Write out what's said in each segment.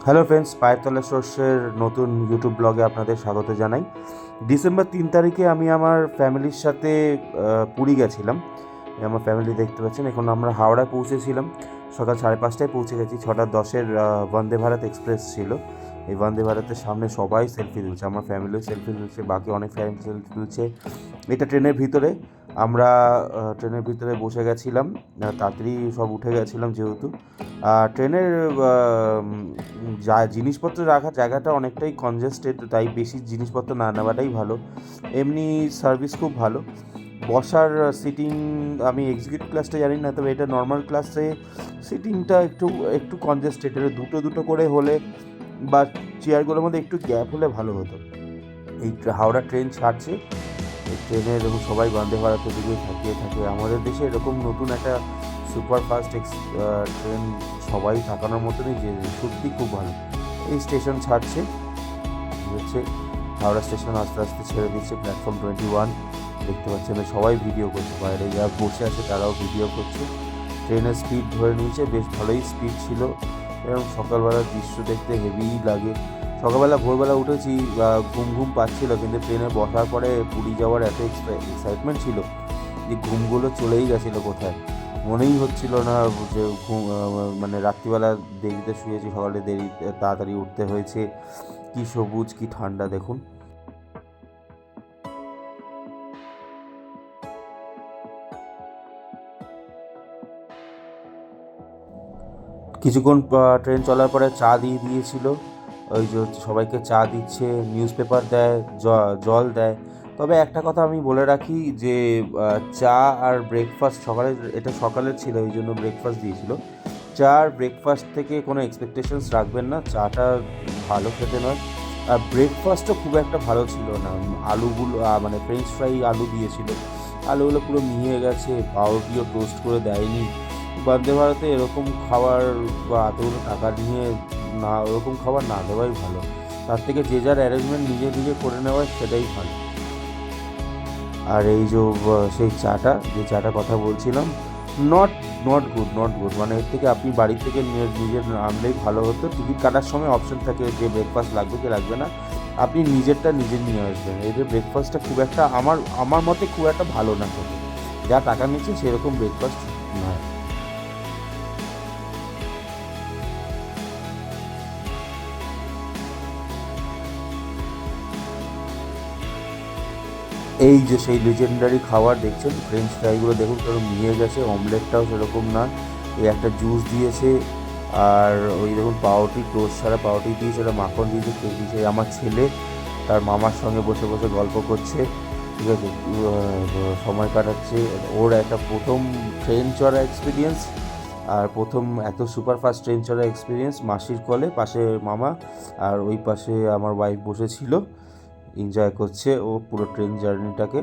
Hello friends, পায়ের তলা সর্ষের নতুন ইউটিউব ব্লগে আপনাদের স্বাগত জানাই। ডিসেম্বর 3 তারিখে আমি আমার ফ্যামিলির সাথে পুরী গেছিলাম। আমার ফ্যামিলি দেখতে পাচ্ছেন। এখন আমরা হাওড়ায় পৌঁছেছিলাম, সকাল 5:30টায় পৌঁছে গেছি। 6:10-এর বন্দে ভারত এক্সপ্রেস ছিল। এই বন্দে ভারতের সামনে সবাই সেলফি তুলছে, আমার ফ্যামিলিও সেলফি তুলছে, বাকি অনেক ফ্যামিলি সেলফি তুলছে। এটা ট্রেনের ভিতরে। আমরা ট্রেনের ভিতরে বসে গেছিলাম, তাড়াতাড়ি সব উঠে গেছিলাম যেহেতু। ট্রেনের যা জিনিসপত্র রাখার জায়গাটা অনেকটাই কনজেস্টেড, তাই বেশি জিনিসপত্র না নেওয়াটাই ভালো। এমনি সার্ভিস খুব ভালো। বসার সিটিং, আমি এক্সিকিউটিভ ক্লাসটা জানি না, তবে এটা নর্মাল ক্লাসে সিটিংটা একটু একটু কনজেস্টেড। এটা দুটো দুটো করে হলে বা চেয়ারগুলোর মধ্যে একটু গ্যাপ হলে ভালো হতো। এই হাওড়া ট্রেন ছাড়ছে, এই ট্রেনে এরকম সবাই বন্দে ভারতের দিকে তাকিয়ে থাকে। আমাদের দেশে এরকম নতুন একটা সুপারফাস্ট ট্রেন সবাই তাকানোর মতনই, যে সত্যি খুব ভালো। এই স্টেশন ছাড়ছে, হচ্ছে হাওড়া স্টেশন আস্তে আস্তে ছেড়ে দিচ্ছে। প্ল্যাটফর্ম 21 দেখতে পাচ্ছেন, সবাই ভিডিও করছে, বাইরে যারা বসে আছে তারাও ভিডিও করছে। ট্রেনের স্পিড ধরে নিয়েছে, বেশ ভালোই স্পিড ছিল এবং সকালবেলার দৃশ্য দেখতে হেভিই লাগে। সকালবেলা ভোরবেলা উঠেছি, ঘুম ঘুম পাচ্ছিল, কিন্তু ট্রেনে বসার পরে পুরী যাওয়ার এত এক্সাইটমেন্ট ছিল যে ঘুমগুলো চলেই গেছিলো কোথায়, মনেই হচ্ছিল না যে ঘুম, মানে রাত্রিবেলা দেরিতে শুয়েছি, সকালে দেরি তাড়াতাড়ি উঠতে হয়েছে। কি সবুজ, কি ঠান্ডা দেখুন। কিছুক্ষণ ট্রেন চলার পরে চা দিয়ে দিয়েছিল। ওই যে সবাইকে চা দিচ্ছে, নিউজ পেপার দেয়, জল দেয়। তবে একটা কথা আমি বলে রাখি যে চা আর ব্রেকফাস্ট সকালে, এটা সকালের ছিল ওই জন্য ব্রেকফাস্ট দিয়েছিল। চা আর ব্রেকফাস্ট থেকে কোনো এক্সপেকটেশনস রাখবেন না, চাটা ভালো খেতে নয়। আর ব্রেকফাস্টও খুব একটা ভালো ছিল না। আলুগুলো মানে ফ্রেঞ্চ ফ্রাই আলু দিয়েছিল, আলুগুলো পুরো মিহিয়ে গেছে, পাউরুটিও টোস্ট করে দেয়নি। বন্দে ভারতে এরকম খাবার বা এতগুলো টাকা নিয়ে না, ওরকম খাবার না দেওয়াই ভালো। তার থেকে যে যার অ্যারেঞ্জমেন্ট নিজে নিজে করে নেওয়া, সেটাই ভালো। আর এই যে সেই চাটা, যে চাটা কথা বলছিলাম, not not good, not good. মানে এর থেকে আপনি বাড়ি থেকে নিজের আনলেই ভালো হতো। টিকিট কাটার সময় অপশন থাকে যে ব্রেকফাস্ট লাগবে কি লাগবে না, আপনি নিজেরটা নিজে নিয়ে আসবেন। এই যে ব্রেকফাস্টটা খুব একটা আমার আমার মতে খুব একটা ভালো না খেতে, যা টাকা নিচ্ছে সেরকম ব্রেকফাস্ট নয়। এই যে সেই লেজেন্ডারি খাবার দেখছেন, ফ্রেঞ্চ ফ্রাইগুলো দেখুন সেরকম নিয়ে গেছে, অমলেটটাও সেরকম না। এই একটা জুস দিয়েছে, আর ওই দেখুন পাউরুটি, টোস্ট ছাড়া পাউরুটি দিয়েছে, ওটা মাখন দিয়েছে, কেক দিয়েছে। আমার ছেলে তার মামার সঙ্গে বসে বসে গল্প করছে, ঠিক আছে, সময় কাটাচ্ছে। ওর একটা প্রথম ট্রেন চড়া এক্সপিরিয়েন্স, আর প্রথম এত সুপারফাস্ট ট্রেন চড়া এক্সপিরিয়েন্স। মাসির কোলে পাশে মামা, আর ওই পাশে আমার ওয়াইফ বসেছিল, এনজয় করছে ও পুরো ট্রেন জার্নিটাকে।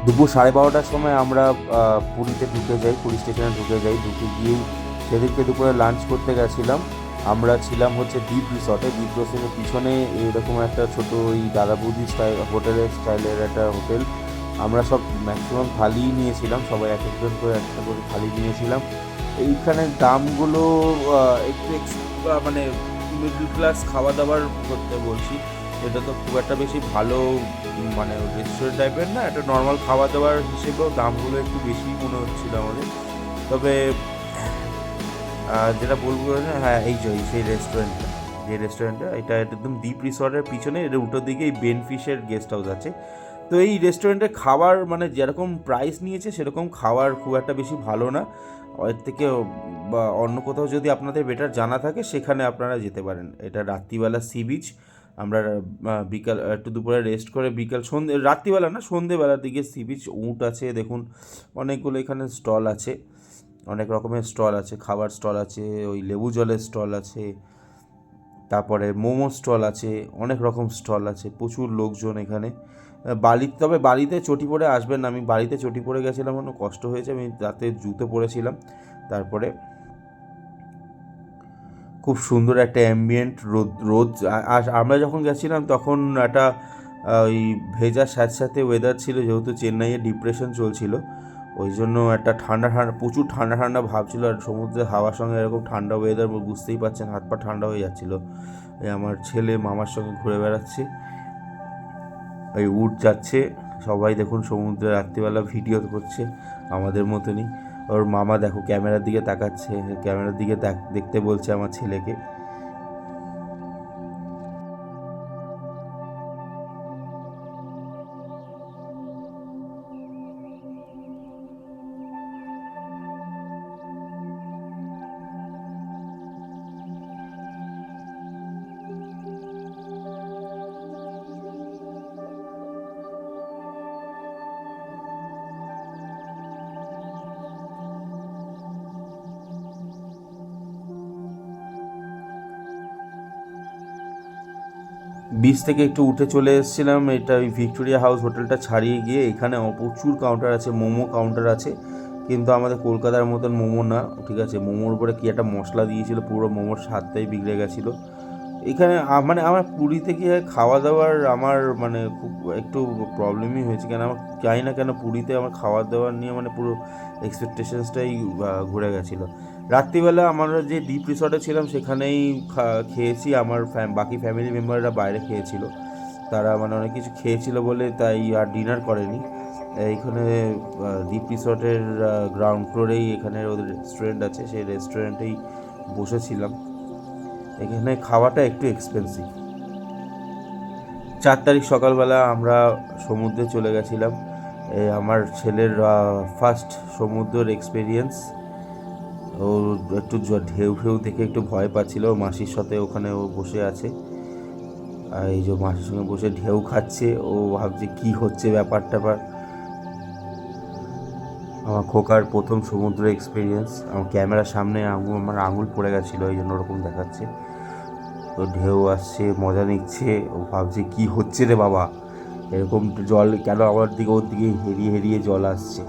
দুপুর 12:30টার সময় আমরা পুরীতে ঢুকে যাই, পুরী স্টেশনে ঢুকে যাই। ঢুকে গিয়েই সেদিনকে দুপুরে লাঞ্চ করতে গেছিলাম। আমরা ছিলাম হচ্ছে দ্বীপ রিসর্টে। দ্বীপ রিসর্টের পিছনে এরকম একটা ছোটো ওই দাদা বৌদি হোটেলের স্টাইলের একটা হোটেল। আমরা সব ম্যাক্সিমাম থালিই নিয়েছিলাম, সবাই এক একজন করে একটা করে থালি নিয়েছিলাম। এইখানে দামগুলো একটু মানে মিডল ক্লাস খাওয়া দাওয়ার করতে বলছি, এটা তো খুব একটা বেশি ভালো মানে রেস্টুরেন্ট টাইপের না, একটা নর্মাল খাওয়া দাওয়ার হিসেবেও দামগুলো একটু বেশি মনে হচ্ছিল আমাদের। তবে যেটা বলবো না, হ্যাঁ এই সেই রেস্টুরেন্টটা, যে রেস্টুরেন্টটা এটা একদম দ্বীপ রিসর্টের পিছনে, এর উল্টো দিকে এই বেনফিশের গেস্ট হাউস আছে। তো এই রেস্টুরেন্টে খাবার মানে যেরকম প্রাইস নিয়েছে সেরকম খাবার খুব একটা বেশি ভালো না। এর থেকে বা অন্য কোথাও যদি আপনাদের বেটার জানা থাকে সেখানে আপনারা যেতে পারেন। এটা রাত্রিবেলা সি বিচ, আমরা বিকাল একটু দুপুরে রেস্ট করে বিকাল রাত্রিবেলা না সন্ধেবেলার দিকে সি বিচ, উট আছে দেখুন, অনেকগুলো এখানে স্টল আছে, অনেক রকমের স্টল আছে, খাবার স্টল আছে, ওই লেবু জলের স্টল আছে, তারপরে মোমো স্টল আছে, অনেক রকম স্টল আছে, প্রচুর লোকজন এখানে। তবে বালিতে চটি পরে আসবেন না, আমি বালিতে চটি পরে গেছিলাম, অনেক কষ্ট হয়েছে, আমি রাতে জুতো পরেছিলাম। তারপরে খুব সুন্দর একটা অ্যাম্বিয়েন্ট, রোদ আর আমরা যখন গেছিলাম তখন একটা ওই ভেজার সাথে সাথে ওয়েদার ছিল, যেহেতু চেন্নাইয়ে ডিপ্রেশন চলছিল, ওই জন্য একটা ঠান্ডা ঠান্ডা, প্রচুর ঠান্ডা ঠান্ডা ভাব ছিল। আর সমুদ্রের হাওয়ার সঙ্গে এরকম ঠান্ডা ওয়েদার, বুঝতেই পারছেন হাত পা ঠান্ডা হয়ে যাচ্ছিলো। এই আমার ছেলে মামার সঙ্গে ঘুরে বেড়াচ্ছে, ওই উট যাচ্ছে, সবাই দেখুন সমুদ্রে রাত্রিবেলা ভিডিও করছে আমাদের মতনই। ওর মামা দেখো ক্যামেরার দিকে তাকাচ্ছে, ক্যামেরার দিকে দেখতে বলছে আমার ছেলেকে। বিচ থেকে একটু উঠে চলে এসেছিলাম, এটা ওই ভিক্টোরিয়া হাউস হোটেলটা ছাড়িয়ে গিয়ে এখানে প্রচুর কাউন্টার আছে, মোমো কাউন্টার আছে, কিন্তু আমাদের কলকাতার মতন মোমো না, ঠিক আছে, মোমোর উপরে কী একটা মশলা দিয়েছিল, পুরো মোমোর স্বাদটাই বিগড়ে গেছিলো। এখানে মানে আমার পুরীতে গিয়ে খাওয়া দাওয়ার আমার মানে খুব একটু প্রবলেমই হয়েছে, কেন আমার জানি না কেন পুরীতে আমার খাওয়া দাওয়ার নিয়ে মানে পুরো এক্সপেকটেশনসটাই ঘুরে গেছিলো। রাত্রিবেলা আমরা যে ডিপ রিসর্টে ছিলাম সেখানেই খেয়েছি, আমার বাকি ফ্যামিলি মেম্বাররা বাইরে খেয়েছিল, তারা মানে অনেক কিছু খেয়েছিল বলে তাই আর ডিনার করেনি। এইখানে ডিপ রিসর্টের গ্রাউন্ড ফ্লোরেই এখানে ওদের রেস্টুরেন্ট আছে, সেই রেস্টুরেন্টেই বসেছিলাম। এখানে খাওয়াটা একটু এক্সপেন্সিভ। 4 তারিখ সকালবেলা আমরা সমুদ্রে চলে গেছিলাম, আমার ছেলের ফার্স্ট সমুদ্রের এক্সপিরিয়েন্স। ও একটু ঢেউ ফেউ দেখে একটু ভয় পাচ্ছিল, মাসির সাথে ওখানে ও বসে আছে, আর এই যে মাসির সঙ্গে বসে ঢেউ খাচ্ছে, ও ভাবছে কী হচ্ছে ব্যাপার ট্যাপার। আমার খোকার প্রথম সমুদ্র এক্সপিরিয়েন্স, আমার ক্যামেরার সামনে আমার আঙুল পড়ে গেছিলো, এই জন্য ওরকম দেখাচ্ছে। তো ঢেউ আসছে, মজা নিচ্ছে, ও ভাবছে কী হচ্ছে রে বাবা, এরকম জল কেন আমার দিকে, ওর দিকে হেরিয়ে হেরিয়ে জল আসছে।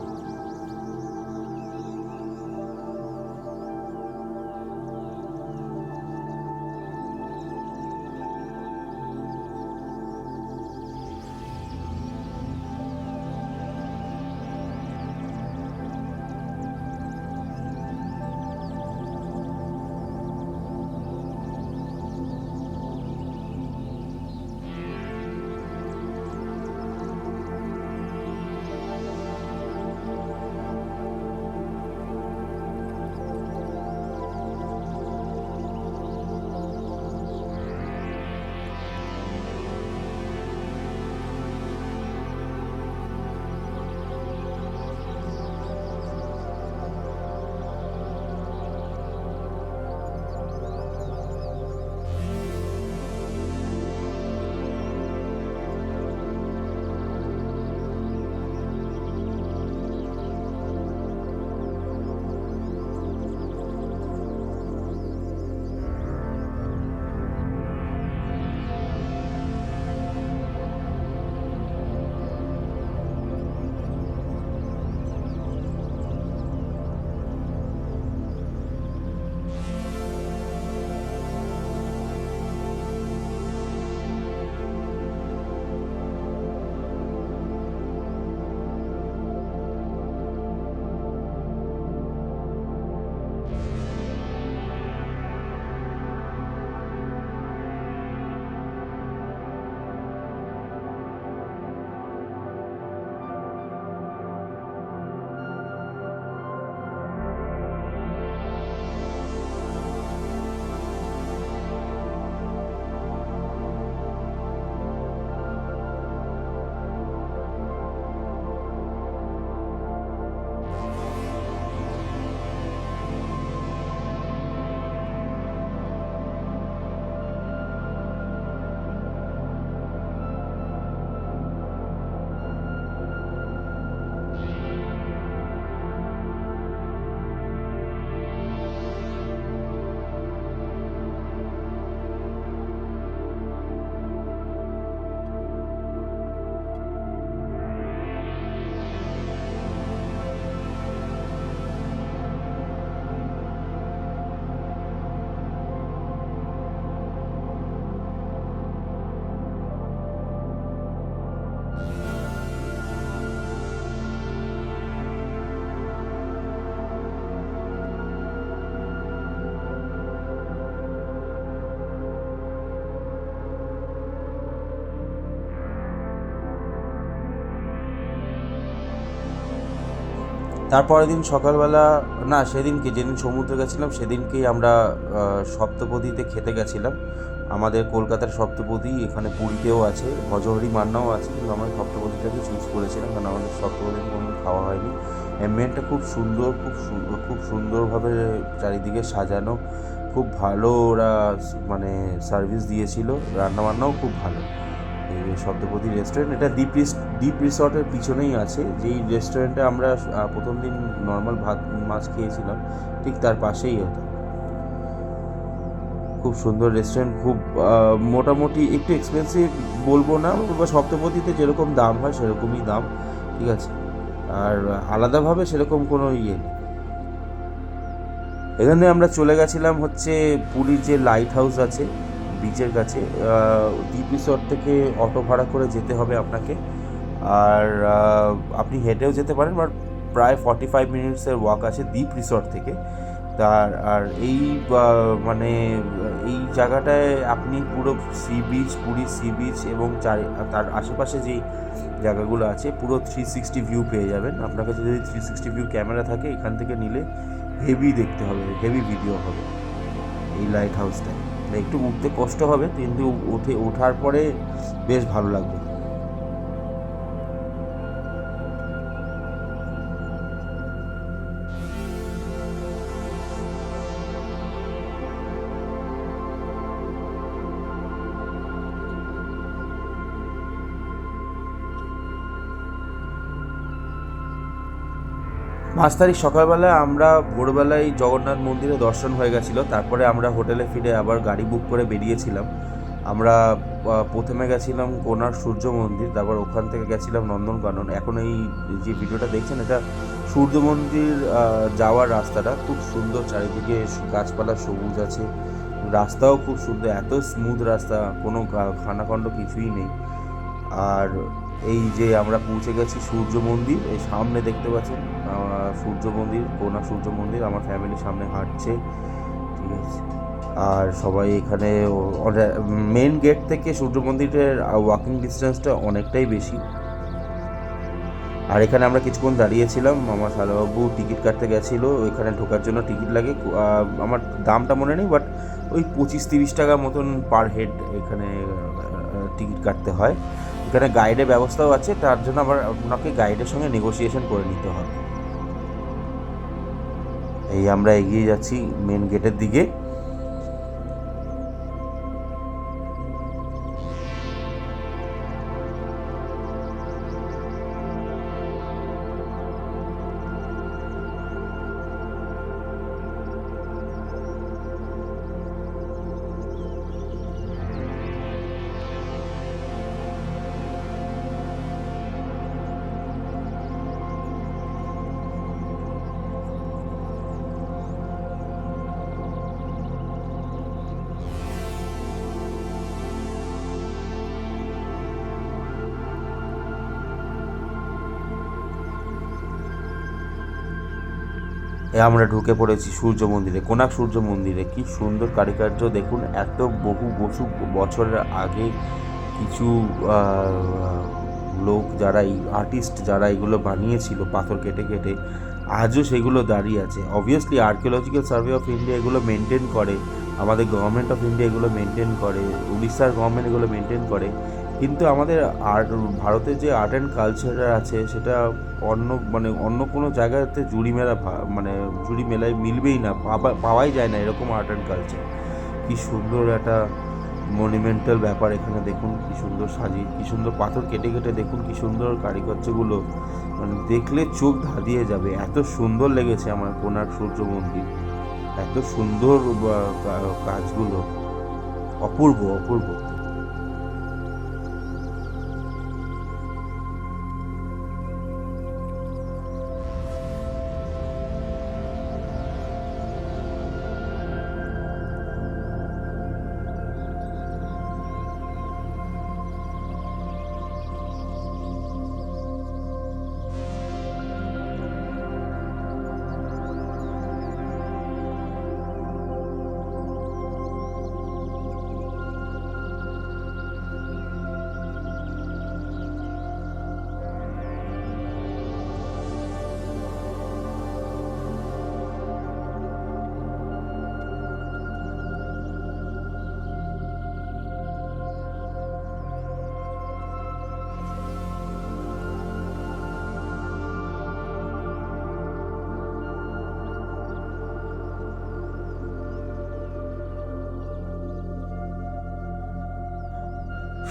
তারপরের দিন সকালবেলা, না সেদিনকে যেদিন সমুদ্রে গেছিলাম সেদিনকেই আমরা সপ্তপদীতে খেতে গেছিলাম। আমাদের কলকাতার সপ্তপদী এখানে পুরীতেও আছে, ভজহরি মান্নাও আছে, কিন্তু আমরা সপ্তপদীটাকে চুজ করেছিলাম কারণ আমাদের সপ্তপদীতে কোনো খাওয়া হয়নি। অ্যাম্বিয়েন্টটা খুব সুন্দর, খুব সুন্দরভাবে চারিদিকে সাজানো, খুব ভালো ওরা মানে সার্ভিস দিয়েছিল, রান্নাবান্নাও খুব ভালো। এই সপ্তপদী রেস্টুরেন্ট, এটা দ্বীপ রিসর্টের পিছনেই আছে। যেই রেস্টুরেন্টে আমরা প্রথম দিন নর্মাল ভাত মাছ খেয়েছিলাম, ঠিক তার পাশেই এটা। খুব সুন্দর রেস্টুরেন্ট, খুব মোটামুটি একটু এক্সপেন্সিভ বলবো না, বা সপ্তপদীতে যেরকম দাম হয় সেরকমই দাম, ঠিক আছে, আর আলাদাভাবে সেরকম কোনো ইয়ে নেই। এখানে আমরা চলে গেছিলাম হচ্ছে পুরীর যে লাইট হাউস আছে বিচের কাছে, দ্বীপ রিসর্ট থেকে অটো ভাড়া করে যেতে হবে আপনাকে, আর আপনি হেঁটেও যেতে পারেন, বাট প্রায় 45 মিনিটসের ওয়াক আছে দ্বীপ রিসর্ট থেকে। আর এই মানে এই জায়গাটায় আপনি পুরো সি বিচ, পুরীর সি বিচ এবং তার আশেপাশে যেই জায়গাগুলো আছে পুরো 360 ভিউ পেয়ে যাবেন। আপনার কাছে যদি 360 ভিউ ক্যামেরা থাকে এখান থেকে নিলে হেভি দেখতে হবে, হেভি ভিডিও হবে এই লাইট হাউসটায়। একটু উঠতে কষ্ট হবে, কিন্তু ওঠার পরে বেশ ভালো লাগবে। পাঁচ তারিখ সকালবেলা আমরা ভোরবেলায় জগন্নাথ মন্দিরে দর্শন হয়ে গেছিলো। তারপরে আমরা হোটেলে ফিরে আবার গাড়ি বুক করে বেরিয়েছিলাম। আমরা প্রথমে গেছিলাম কোণার্ক সূর্য মন্দির, তারপর ওখান থেকে গেছিলাম নন্দনকানন। এখন এই যে ভিডিওটা দেখছেন এটা সূর্য মন্দির যাওয়ার রাস্তাটা, খুব সুন্দর, চারিদিকে গাছপালা সবুজ আছে, রাস্তাও খুব সুন্দর, এত স্মুথ রাস্তা, কোনো খানাখন্দ কিছুই নেই। আর এই যে আমরা পৌঁছে গেছি সূর্য মন্দির, এই সামনে দেখতে পাচ্ছেন সূর্য মন্দির, কোণার্ক সূর্য মন্দির, আমার ফ্যামিলির সামনে হাঁটছে, ঠিক আছে। আর সবাই এখানে মেন গেট থেকে সূর্য মন্দিরের ওয়াকিং ডিস্টেন্সটা অনেকটাই বেশি। আর এখানে আমরা কিছুক্ষণ দাঁড়িয়েছিলাম, আমার শালাবাবু টিকিট কাটতে গেছিলো, ওইখানে ঢোকার জন্য টিকিট লাগে, আমার দামটা মনে নেই, বাট ওই 25-30 টাকা মতন পার হেড এখানে টিকিট কাটতে হয়। এখানে গাইডের ব্যবস্থাও আছে, তার জন্য আপনাকে গাইডের সঙ্গে নেগোসিয়েশন করে নিতে হবে। এই আমরা এগিয়ে যাচ্ছি মেন গেটের দিকে। আমরা ঢুকে পড়েছি সূর্য মন্দিরে, কোণার্ক সূর্য মন্দিরে। কি সুন্দর কারুকার্য দেখুন, এত বহু বছরের আগে কিছু লোক যারা এই আর্টিস্ট যারা এগুলো বানিয়েছিল পাথর কেটে কেটে, আজও সেগুলো দাঁড়িয়ে আছে। Obviously archaeological survey of India এগুলো মেনটেন করে, আমাদের গভর্নমেন্ট অফ ইন্ডিয়া এগুলো মেনটেন করে, উড়িষ্যার গভর্নমেন্ট এগুলো মেনটেন করে, কিন্তু আমাদের ভারতের যে আর্ট অ্যান্ড কালচার আছে সেটা অন্য কোনো জায়গাতে জুড়ি মেলায় মিলবেই না, পাওয়াই যায় না এরকম আর্ট অ্যান্ড কালচার। কী সুন্দর একটা মনুমেন্টাল ব্যাপার, এখানে দেখুন কী সুন্দর সাজিয়ে, কী সুন্দর পাথর কেটে কেটে দেখুন কী সুন্দর কারিগর্যগুলো, দেখলে চোখ ধাঁধিয়ে যাবে। এত সুন্দর লেগেছে আমার কোণার্ক সূর্য মন্দির, এত সুন্দর কাজগুলো, অপূর্ব অপূর্ব।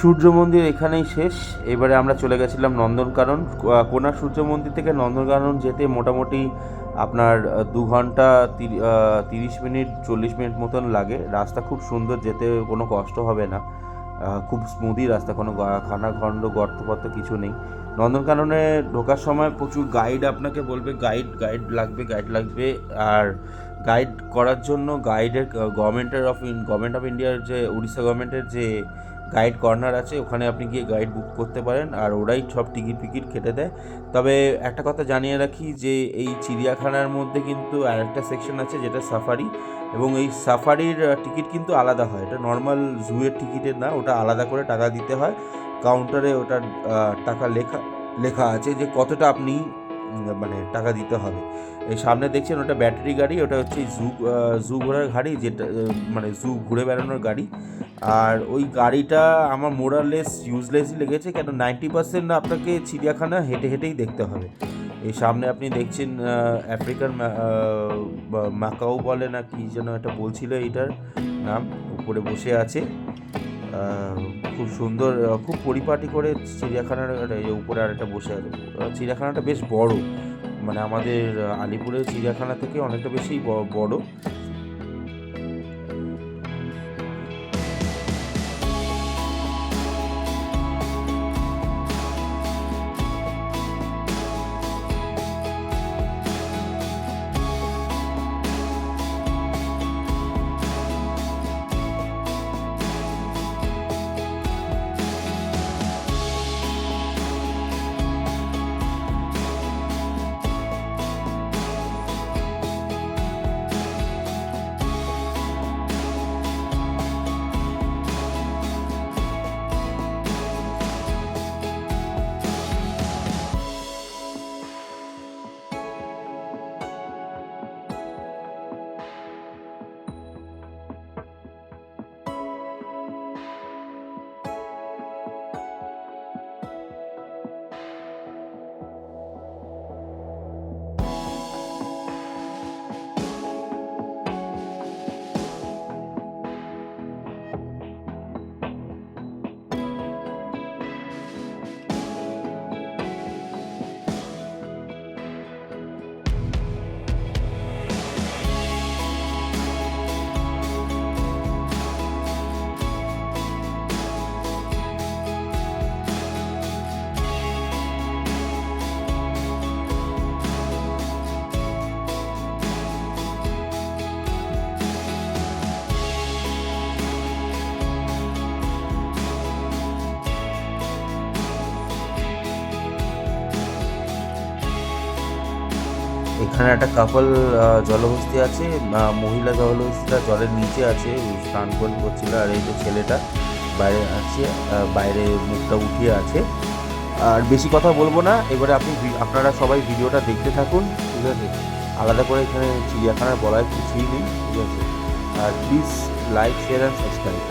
সূর্য মন্দির এখানেই শেষ। এবারে আমরা চলে গেছিলাম নন্দনকানন। কোণার্ক সূর্য মন্দির থেকে নন্দনকানন যেতে মোটামুটি আপনার 2 ঘন্টা 30 মিনিট 40 মিনিট মতন লাগে। রাস্তা খুব সুন্দর, যেতে কোনো কষ্ট হবে না, খুব স্মুদি রাস্তা, কোনো খানাখন্দ গর্ত কিছু নেই। নন্দনকাননে ঢোকার সময় প্রচুর গাইড আপনাকে বলবে, গাইড লাগবে। আর গাইড করার জন্য গাইডের গভর্নমেন্ট অফ ইন্ডিয়ার যে উড়িষ্যা গভর্নমেন্টের যে গাইড কর্নার আছে, ওখানে আপনি গিয়ে গাইড বুক করতে পারেন, আর ওরাই সব টিকিট কেটে দেয়। তবে একটা কথা জানিয়ে রাখি যে এই চিড়িয়াখানার মধ্যে কিন্তু আরেকটা সেকশন আছে যেটা সাফারি, এবং এই সাফারির টিকিট কিন্তু আলাদা হয়। এটা নর্মাল জুয়ের টিকিটের না, ওটা আলাদা করে টাকা দিতে হয়। কাউন্টারে ওটার টাকা লেখা আছে যে কতটা আপনি মানে টাকা দিতে হবে। এই সামনে দেখছেন ওটা ব্যাটারি গাড়ি, ওটা হচ্ছে জু ঘোরার গাড়ি, যেটা মানে জু ঘুরে বেড়ানোর গাড়ি। আর ওই গাড়িটা আমার মোরালেস ইউজলেসই লেগেছে, কেন 90% আপনাকে চিড়িয়াখানা হেঁটেই দেখতে হবে। এই সামনে আপনি দেখছেন আফ্রিকান মাকাও বলে না কি যেন এটা বলছিল, এইটার নাম, উপরে বসে আছে। খুব সুন্দর, খুব পরিপাটি করে চিড়িয়াখানার উপরে আরেকটা বসে আছে। চিড়িয়াখানাটা বেশ বড়, মানে আমাদের আলিপুরের চিড়িয়াখানা থেকে অনেকটা বেশি বড়। এখানে একটা কাপল জলহস্তি আছে, মহিলা জলহস্তিটা জলের নিচে আছে, স্নান করছিল। আর এই যে ছেলেটা বাইরে আছে, বাইরে মুখটা উঠিয়ে আছে। আর বেশি কথা বলবো না, এবারে আপনারা সবাই ভিডিওটা দেখতে থাকুন, ঠিক আছে? আলাদা করে এখানে চিড়িয়াখানার বলার কিছুই নেই, ঠিক আছে? আর please like, share and subscribe.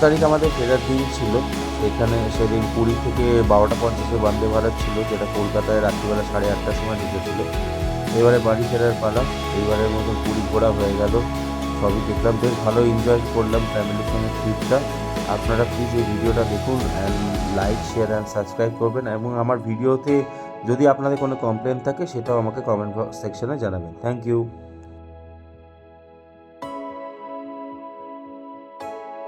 তারিখ আমাদের ফেরার দিন ছিল। সেদিন পুরী থেকে 12:50 বন্দে ভারত ছিল, যেটা কলকাতায় রাত্রিবেলা 8:30টার সময় ঢুকেছিল। এবারে বাড়ি ফেরার পালা। এইবারের মতো পুরী ঘোরা হয়ে গেল, সবই দেখলাম, বেশ ভালো এনজয় করলাম ফ্যামিলির সঙ্গে ট্রিপটা। আপনারা প্লিজ এই ভিডিওটা দেখুন, and like, share and subscribe করবেন, এবং আমার ভিডিওতে যদি আপনাদের কোনো কমপ্লেন থাকে সেটাও আমাকে কমেন্ট সেকশনে জানাবেন। Thank you.